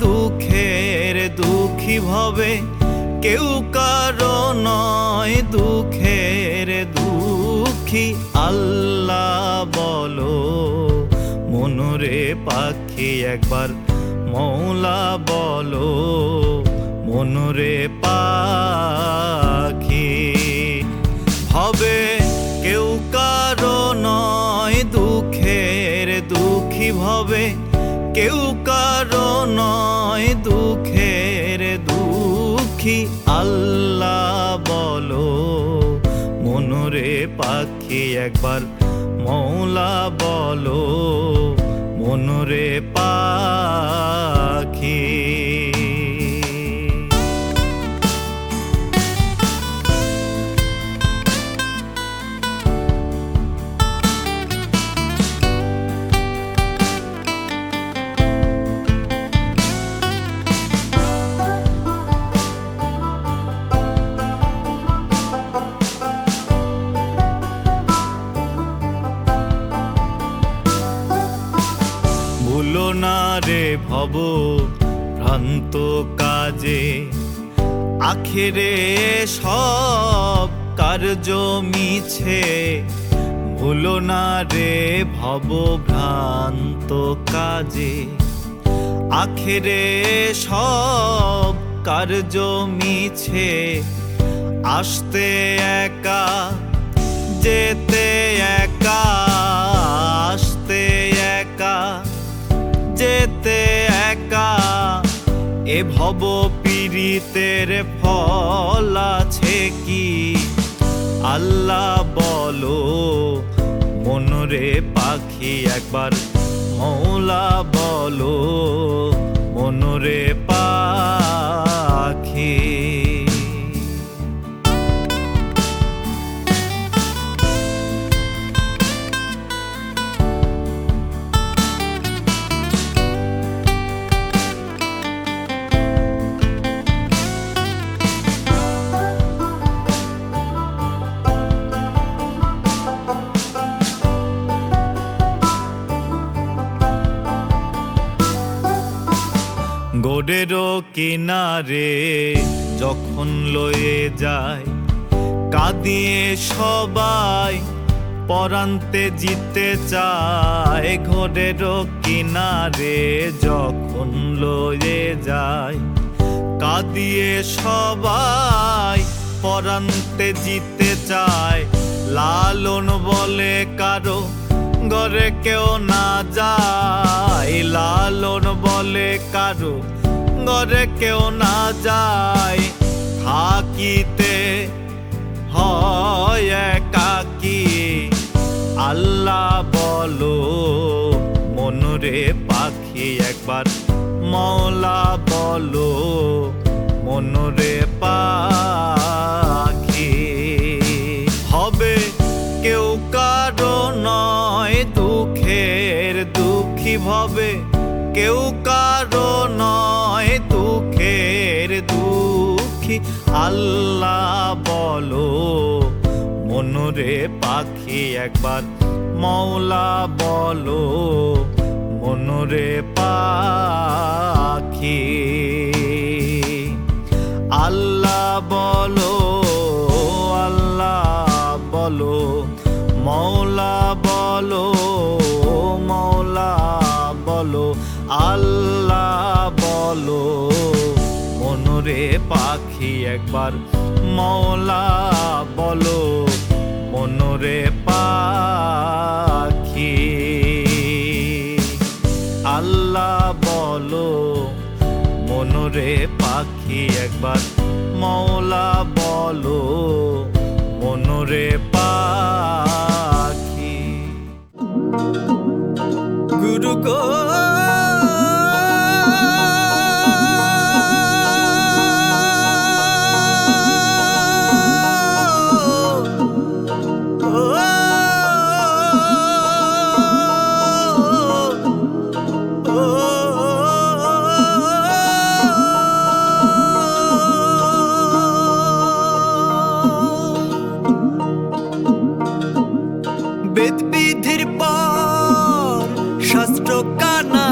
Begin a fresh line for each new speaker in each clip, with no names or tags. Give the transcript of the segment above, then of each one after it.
দুঃখের দুঃখী ভবে, কেউ কারো নয় দুঃখের দুঃখী। আল্লাহ বলো মনরে পাখি একবার, মৌলা বলো মনরে পাখি। ভবে কেউ কারো নয় দুঃখের দুঃখী ভবে, কেউ কারো নয় দুঃখের দুঃখী। আল্লাহ বলো মনরে পাখি একবার, মৌলা বলো মনরে পাখি। ভুলো না রে ভব ভ্রান্ত কাজে, আখেরে সব কার্য মিছে। ভুলো না রে ভব ভ্রান্ত কাজে, আখেরে সব কার্য মিছে। আসতে একা যেতে একা, আসতে একা যেতে একা। এ ভব পীড়িতের ফল আছে কি? আল্লাহ বলো মনরে পাখি একবার, মৌলা বলো মনরে পাখি। গোডেরও কিনারে যখন লয়ে যায়, কাঁদিয়ে সবাই পরান্তে জিতে চায়। ঘোড়েরও কিনারে যখন লয়ে যায়, কাঁদিয়ে সবাই পরান্তে জিতে চায়। লালন বলে কারো ঘরে কেউ না যায়, লালন বলে কারো ঘরে কেউ না যায়। থাকিতে হয় একাকী, আল্লাহ বলো মনরে পাখি একবার, মৌলা বলো মনরে পাখি। হবে কেউ কারো নয় দুঃখের দুঃখী ভবে, কেউ কারো নয় দুঃখের দুঃখী। আল্লাহ বলো মনরে পাখি একবার, মৌলা বলো মনরে পাখি। আল্লাহ বলো, আল্লাহ বলো, মৌলা বলো, মৌলা বলো। আল্লাহ বলো মনরে পাখি একবার, মৌলা বলো মনরে পাখি। আল্লাহ বলো মনরে পাখি একবার, মৌলা বলো মনরে পাখি। গুরু গো বেদ বিধির পর শাস্ত্র কানা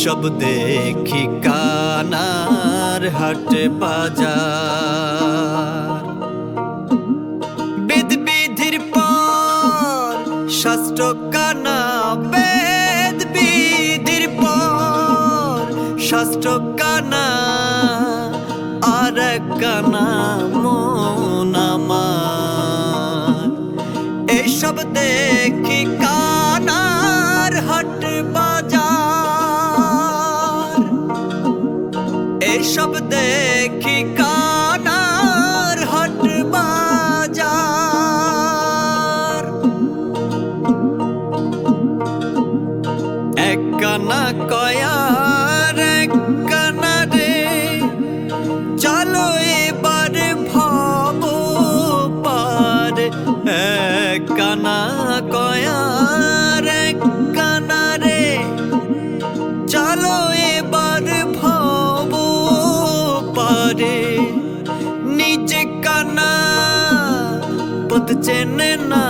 এসব দেখি কানার হাট বাজার। বেদ বিধির পর শাস্ত্র কানা, বেদ বিধির পর শাস্ত্র কানা, আর এক কানা মন আমার। এসব দেখি কানার হাট বাজার। এসব দেখি কানার হাট বাজার। এক কানা কয়ার এক কানা রে, চলো এবার ভব পার। এক কানা কয়ার এক কানা রে, চলো এবার ভব পারে। নিজে কানা পথ চেনে না,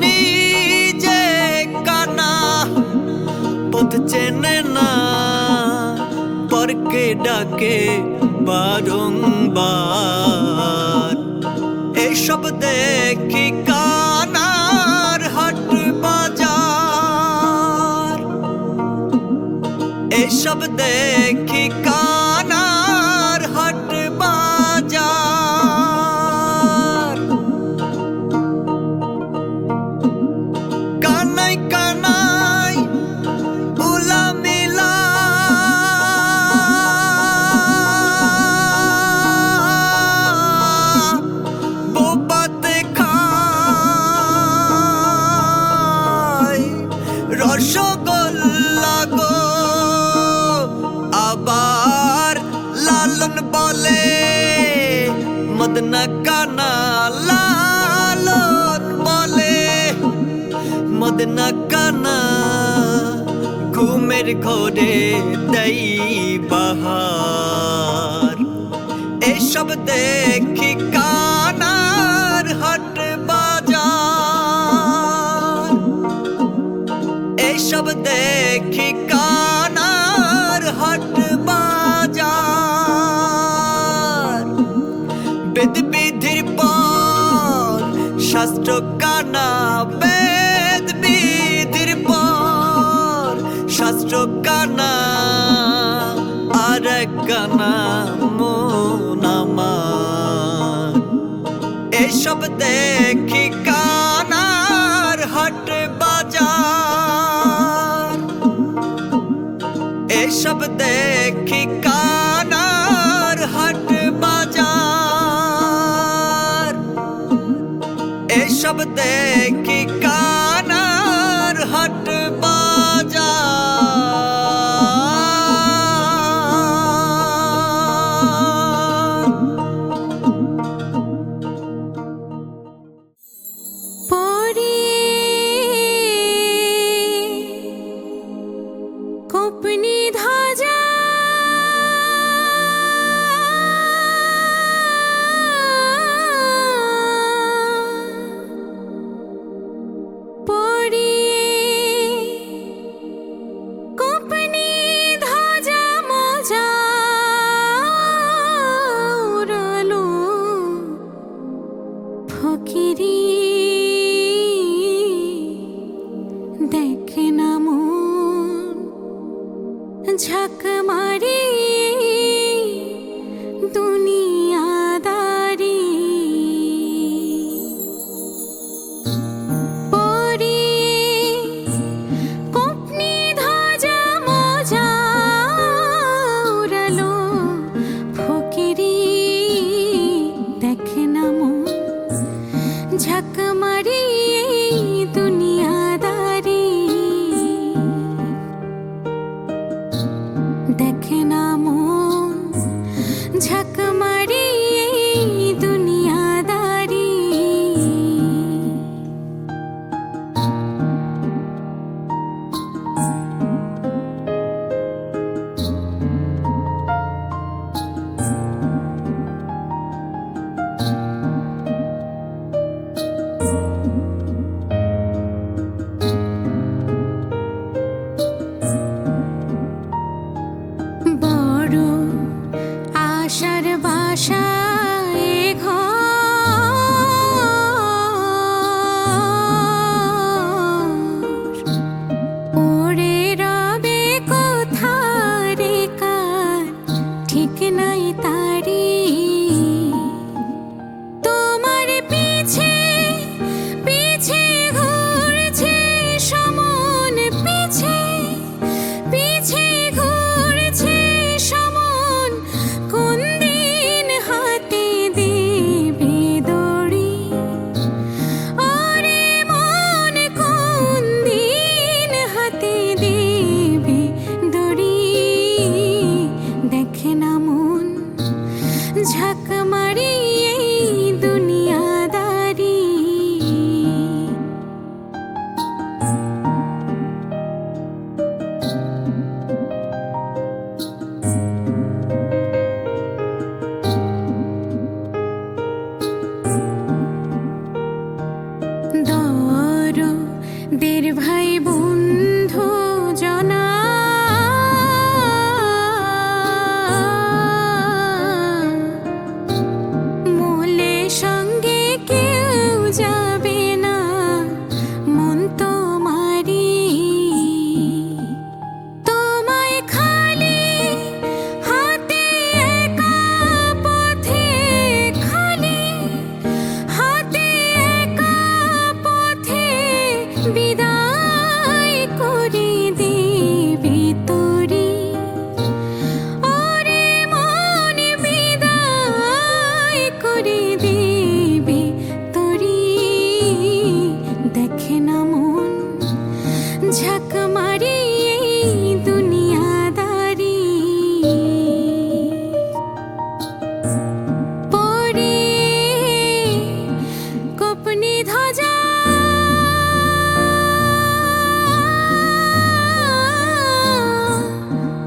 নিজে কানা পথ চেনে না, পরকে ডাকে বারংবার। এসব দেখি কানার হাট বাজার। এসব দেখি কানার হাট বাজার। কানাই কানাই উলা মিলা, বোবাতে খায় রসগোল্লা গো। আবার লালন বলে মদনা কানা, লালন বলে মদনা কানা, ঘুমের ঘোরে দেই বাহার। এসব দেখি কানার হাট বাজার। এসব দেখি কানার হাট বাজার। বেদ বিধির পর শাস্ত্র কানা, বেদ বিধির পর শাস্ত্র কানা, আর এক কানা মন আমার। এসব দেখি কানার হাট বাজার। এসব দেখি কানার হাট বাজার। এসব দেখি কানার হাট বাজার।
পরে কোপনি ধাজা, আশায় ঘর ওরে রবে কোথারে কার ঠিক নাই তারি তোমার পিছে পিছে ঘুরছে সমন পিছে পিছে ঘুরছে সমন কোন দিন হাতে দেবে দড়ি ওরে মন কোন দিন হাতে দেবে দড়ি দেখে না মন ঝাঁক মারি এই দুনিয়াদারি দরদের ভাই বন্ধু জনা মূলে সঙ্গে কেউ যাবে না মন তোমারি তোমায় খালি হাতে একা পথে খালি হাতে একা পথে বিদায় করে দেবে তোরি ওরে মন বিদায় করে দেবে তোরি দেখে না মন ঝাঁক মারি এই দুনিয়াদারি পরে কোপনি ধ্বজা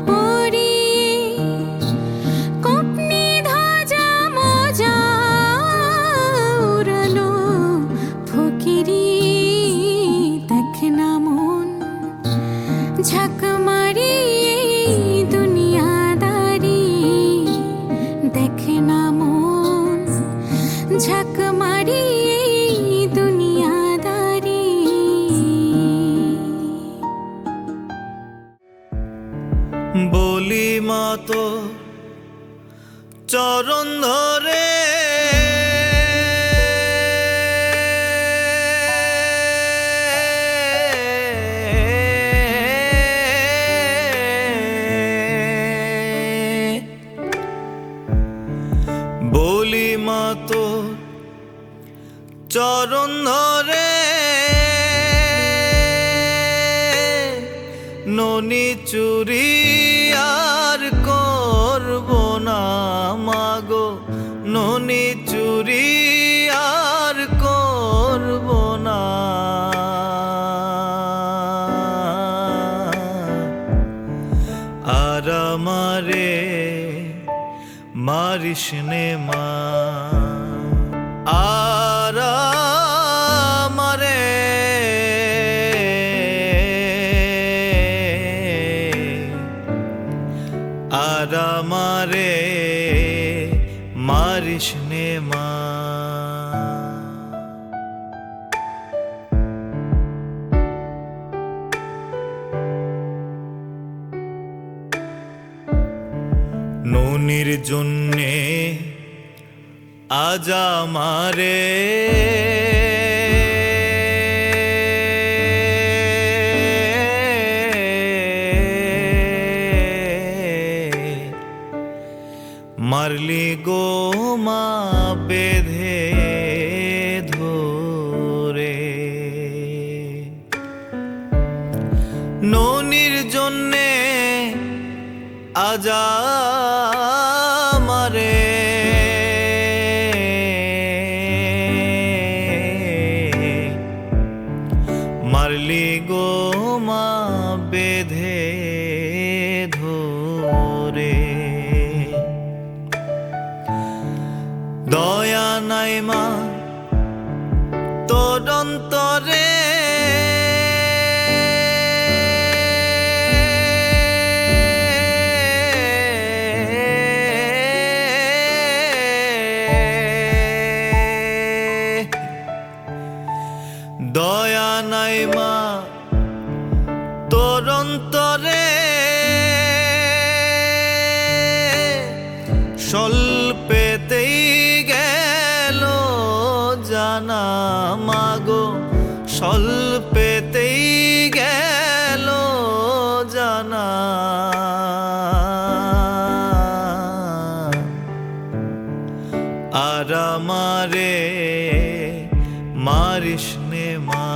পরে কোপনি ধ্বজা মজা উড়ালো ফকিরি দেখে না মন ঝাঁক মারি এই দুনিয়াদারি দেখে না মন ঝাঁক মারি এই দুনিয়াদারি
বলি মাতো চরণ ধরে বলি মাতো চরণ ধরে ননি চুরি আর করব না মাগো ননি চুরি আর করব না আর আমারে মারিস নে মা আর আমারে আর আমারে মারিস নে মা ননির জন্যে আজ আমারে মারলি গো মা বেঁধে ধরে ননির জন্যে আজ আমারে মারলি গো মা বেঁধে ধরে দয়া নাই মা তোর অন্তরে স্বল্পেতেই গেল জানা। আর আমারে মারিস নে মা,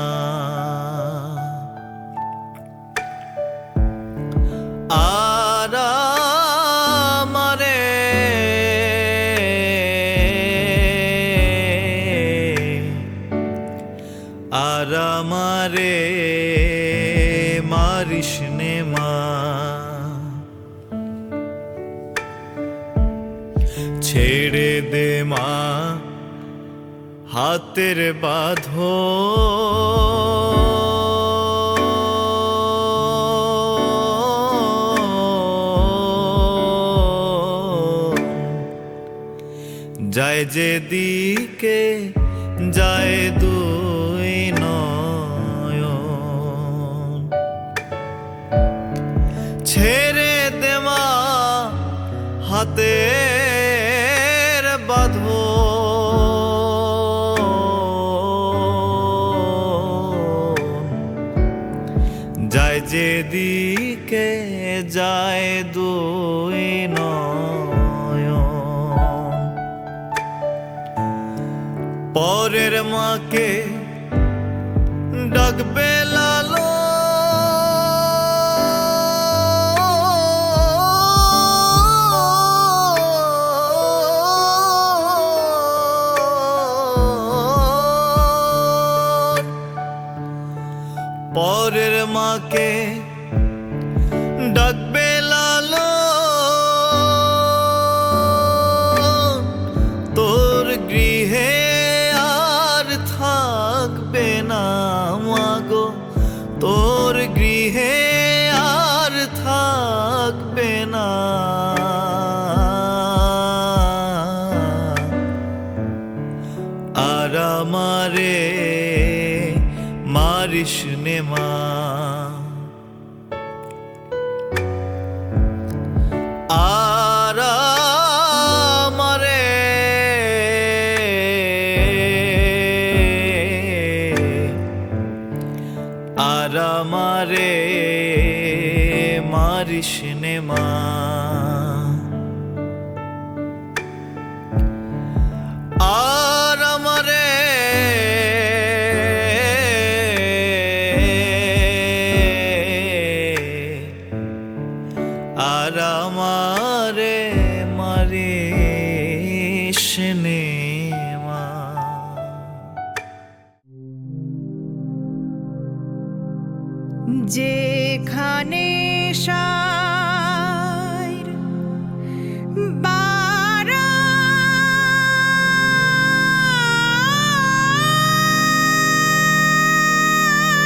আর আমারে আর আমারে মারিস নে মা। ছেড়ে দে মা হাতের বাঁধো, যায় যেদিকে যায় দুই নয়ন। ছেড়ে দে মা হাতের বাঁধো, যায় যেদিকে যায় দুই নয়ন। পরের মাকে ডাকবে লালো, পরের মাকে ডাকবে লালো, তোর গৃহে আর থাকবে না মাগো, তোর গৃহে আর থাকবে না। আর আমারে মারিস নে মা, আর আমারে আর আমারে মারিস নে মা। আর আমারে আর আমারে মারিস নে মা।
যেখানে শাইর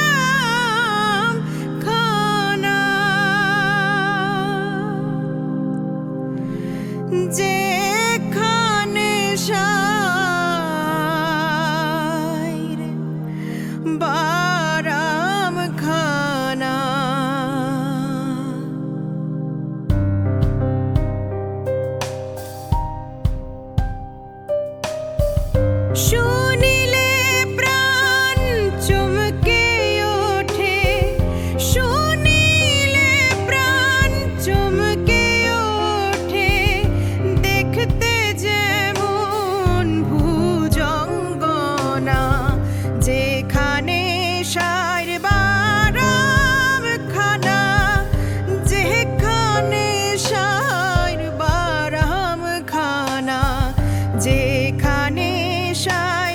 বারাম খানা, যেখানে শাইর বারাম খানা। শুনিলে প্রাণ চমকে ওঠে, শুনিলে প্রাণ চমকে ওঠে, দেখতে যেমন ভুজঙ্গনা। যেখানে শাইর বারাম খানা, যেখানে শাইর বারাম খানা, যেখানে শাইর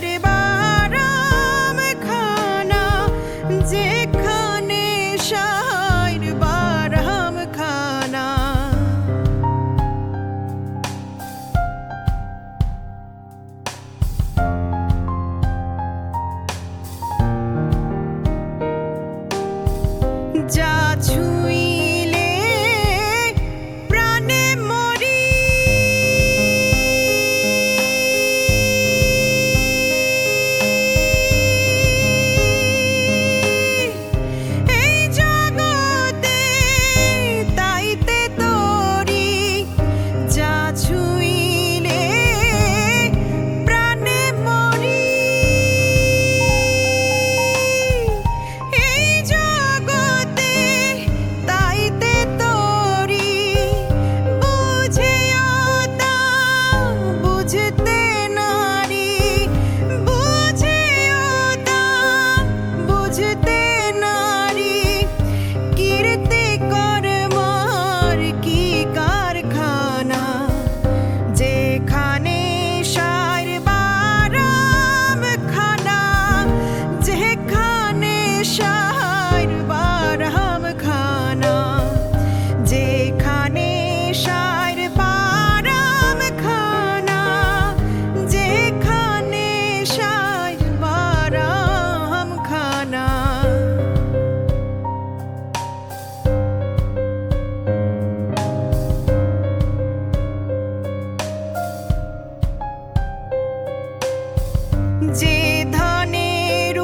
যে ধনের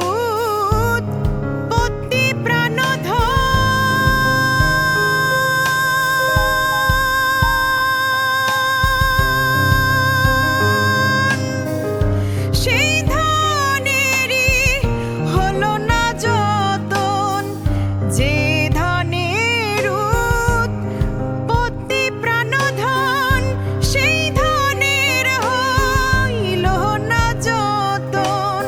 উৎপত্তি প্রাণধন, সেই ধনেরই হলো না যতন। যে ধনের উৎপত্তি প্রাণধন, সেই ধনের হইল না যতন।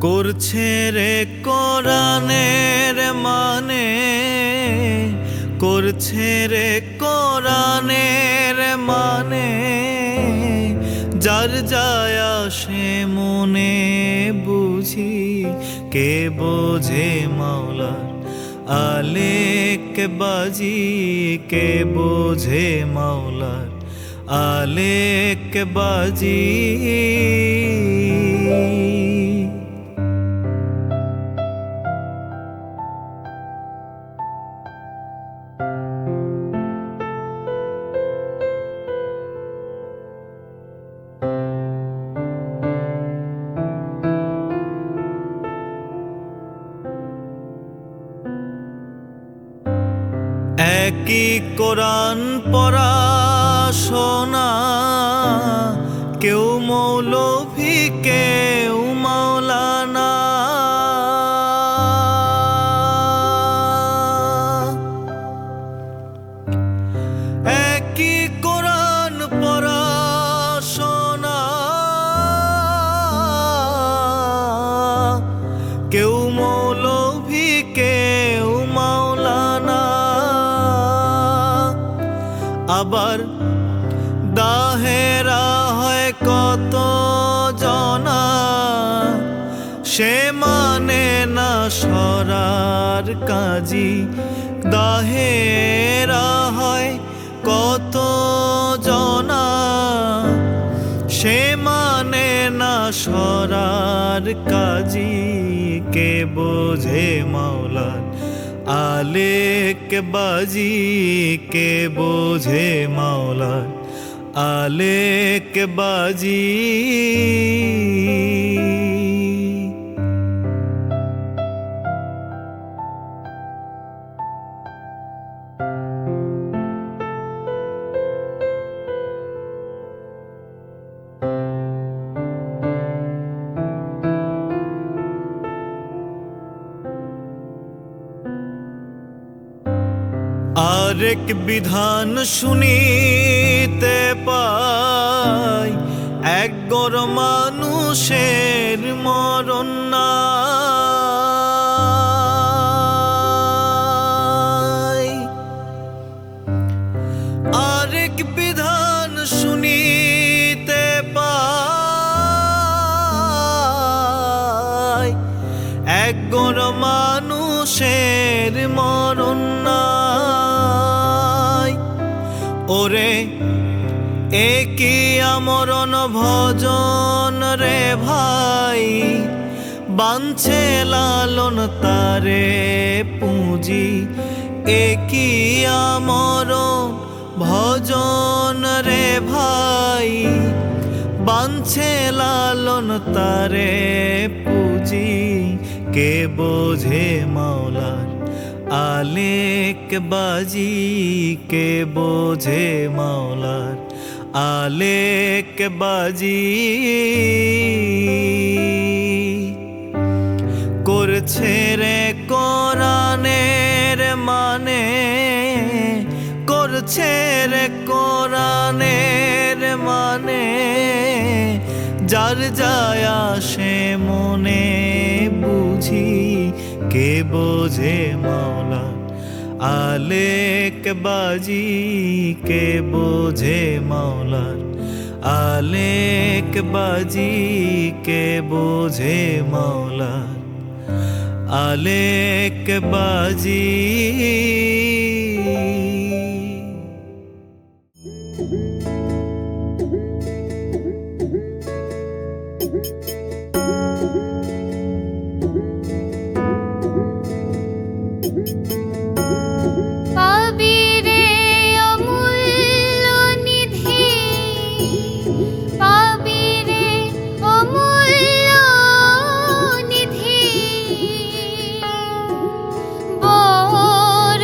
করছে রে কোরআনের মানে, করছে রে কোরআনের মানে, যার যায় আসে মনে বুঝি কে বোঝে মাওলার আলেক বাজি, কে বোঝে মাওলার আলেক বাজি। একই কোরআন পড়া শোনা, কেউ মৌলভী কেউ মাওলানা। একই কোরআন পড়া শোনা, কেউ মৌলভী কেউ মাওলানা। আবার দাহেরা হয় কত জনা, সে মানে না সরার কাজী। দাহেরা হয় কত জনা, সে মানে না সরার কাজী। কে বোঝে মাওলার আলেক বাজি, কে বোঝে মাওলার আলেক বাজি। আরেক বিধান শুনিতে পাই, এক গর মানুষের মরণ নাই। আরেক বিধান শুনিতে পাই, এক গর মানুষের মরণ নাই। ওরে একই আমরণ ভজন রে ভাই, বাঞ্ছে লালন তারে পুঁজি। একই আমরণ ভজন রে ভাই, বাঞ্ছে লালন তারে পুঁজি। কে বোঝে মাওলার আলেক বাজি, কে বোঝে মাওলার আলেক বাজি। করছে রে কোরআনের মানে, করছে রে কোরআনের মানে, যার যায় আসে মনে বুঝি কে বোঝে মাওলা আলেক বাজি, কে বোঝে মাওলার আলেক বাজি, কে বোঝে মাওলার আলেক বাজি।
তোর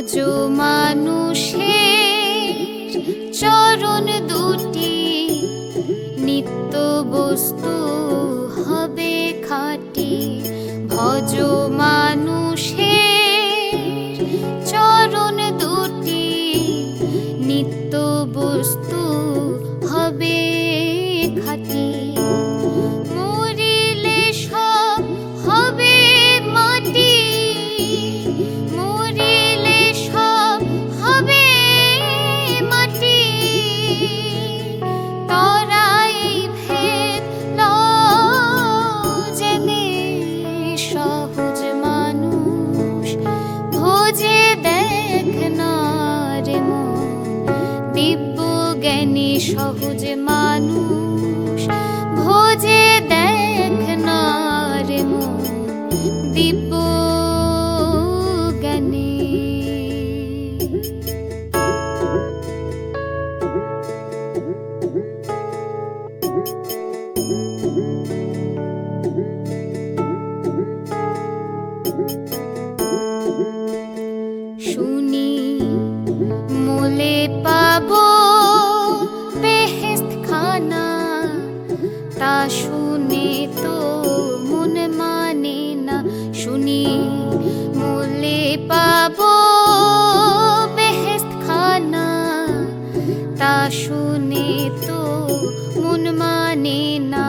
ভজ মানুষের চরণ দুটি, নিত্য বস্তু হবে খাঁটি। ভজ মানুষের চরণ দুটি, নিত্য বস্তু হবে খাঁটি। মরিলে সব হবে মাটি, মরিলে সব হবে মাটি। তরাই ভেদ জেনে সহজ মানুষ ভোজে দেখ না রে মন। দিব্য জ্ঞানী সহজ মানুষ ভোজে দেখ না রে মন। দিব্য জ্ঞানী। শুনি মোলে পাবো বেহেশত খানা, তা শুনে তো মন মানে না। শুনি মোলে পাবো বেহেশত খানা, তা শুনে তো মন মানে না।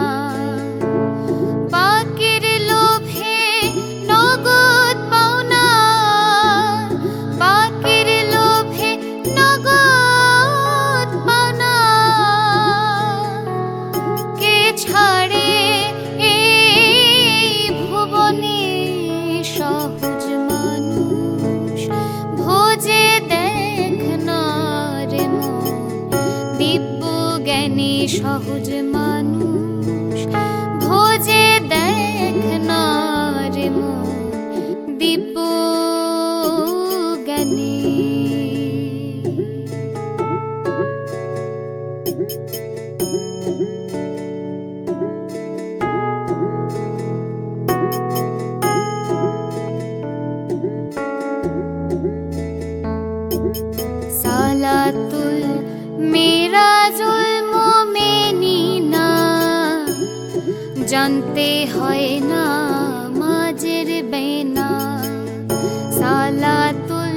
পাকের লোভে নগদ পাওনা, পাকের লোভে নগদ পাওনা। কে ছাড়ে এই ভুবনে সহজ মানুষ ভোজে দেখ না রে মন। দিব্য জ্ঞানী সহজ মানুষ ভোজে দেখ না রে মন। দিব্য জ্ঞানী। সালাতুল মিরাজুল মোমেনিনা, জানতে হয় না মাঝের বেনা। সালাতুল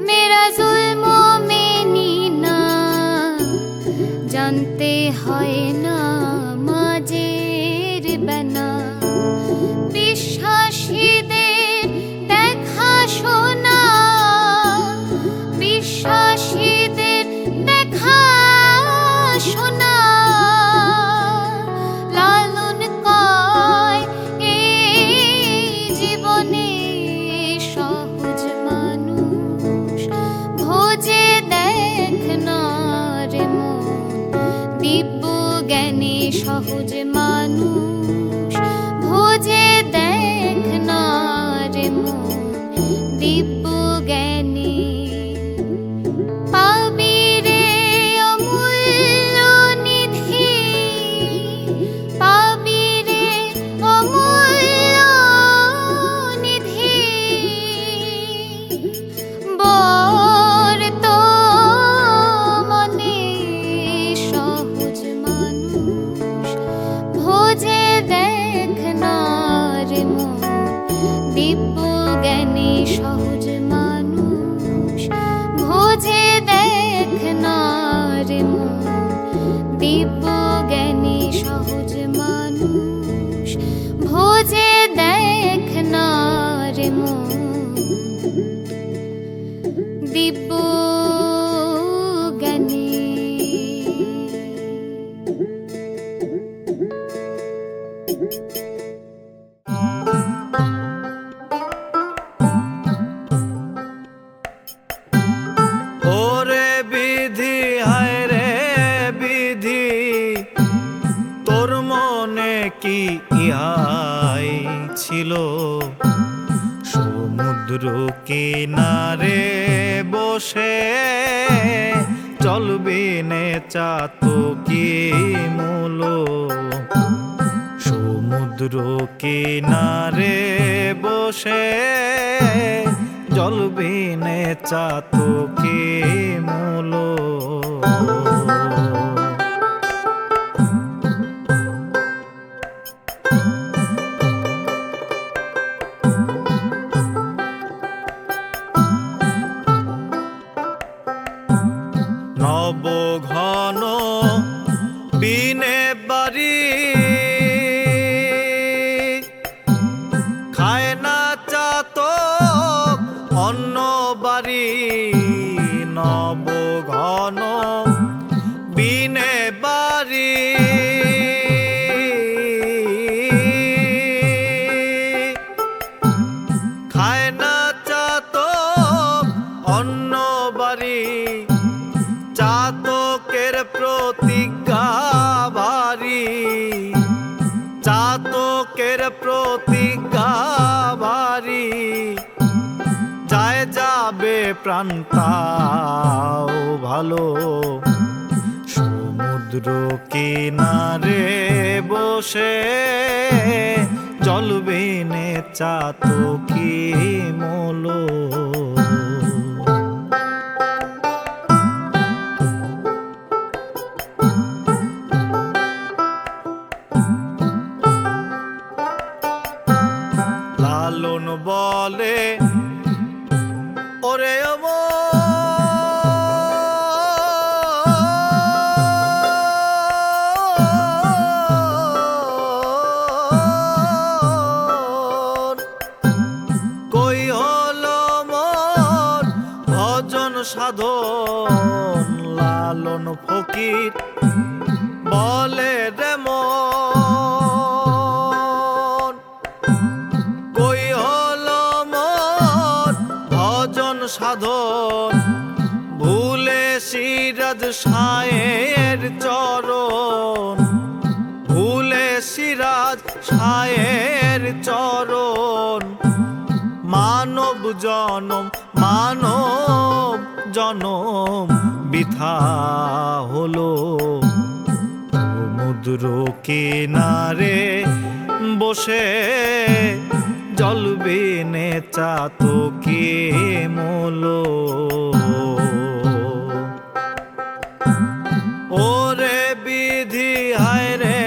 মিরাজুল মোমেনিনা, জানতে হয় না মাঝের বেনা। বিশ্বাসীদের দেখা শোনা, বিশ্বাসীদের দেখা শোনা। লালন কয় এই জীবনে সহজ মানুষ ভোজে দেখ না রে মন। দিব্য জ্ঞানী সহজ মানুষ ভোজে দেখ না রে মন। দিব্য জ্ঞানী। পাবি রে অমূল্য নিধি, পাবি রে অমূল্য নিধি। বর তো মনে সহজ মানুষ ভোজে দেখ না রে মন। দিব্য জ্ঞানী সহজ মানুষ ভোজে দেখ না রে মন। দিব্য জ্ঞানী সহজ মানুষ ভোজে দেখ না রে মন। দিব্য জ্ঞানী।
ওরে বিধি, হায় রে বিধি, তোর মনে কি ইহাই ছিল? সমুদ্র কিনারে বসে চলবি নে চাতকি মূল। সমুদ্র কিনারে বসে জল বিনে চাতকে মূল। নব ঘন বিনে বাড়ি খায় না চাতক অন্য বাড়ি। নব ঘন বিনে বাড়ি খায় না চাতক অন্য বাড়ি। চাতকের প্রতিজ্ঞা ভারী, চাতকের প্রতিজ্ঞা ভারী। যায় যাবে প্রাণটাও ভালো। সমুদ্র কিনারে বসে জল বিনে চাতকি মূল। লালন বলে ওরে কই হলো মোর ভজন সাধন। লালন ফকির বলে রে মন কই হলো মোর ভজন সাধন। ভুলে সিরাজ সায়ের চরণ, ভুলে সিরাজ সায়ের চরণ। মানব জনম মানব জনম বৃথা হলো। সমুদ্র কিনারে বসে জল বিনে চাতকি মূল। ওরে বিধি হায় রে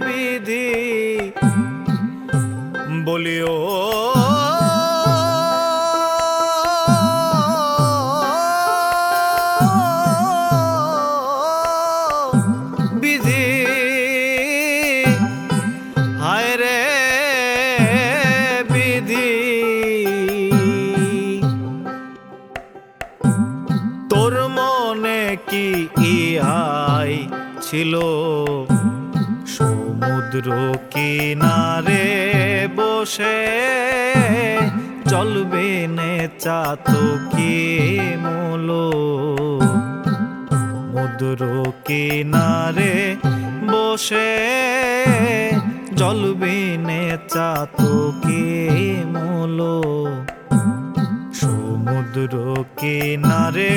বিধি বলিও বিধি হায় রে বিধি। তোর মনে কি ইহাই ছিল? সমুদ্র কিনারে বসে জল বিনে চাতকি মূল। সমুদ্র কিনারে বসে জল বিনে চাতকি মূল। সমুদ্র কিনারে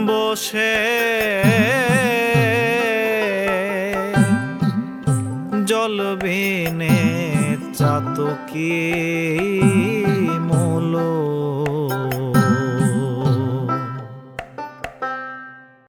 বসে জল বিনে চাতকি মূল।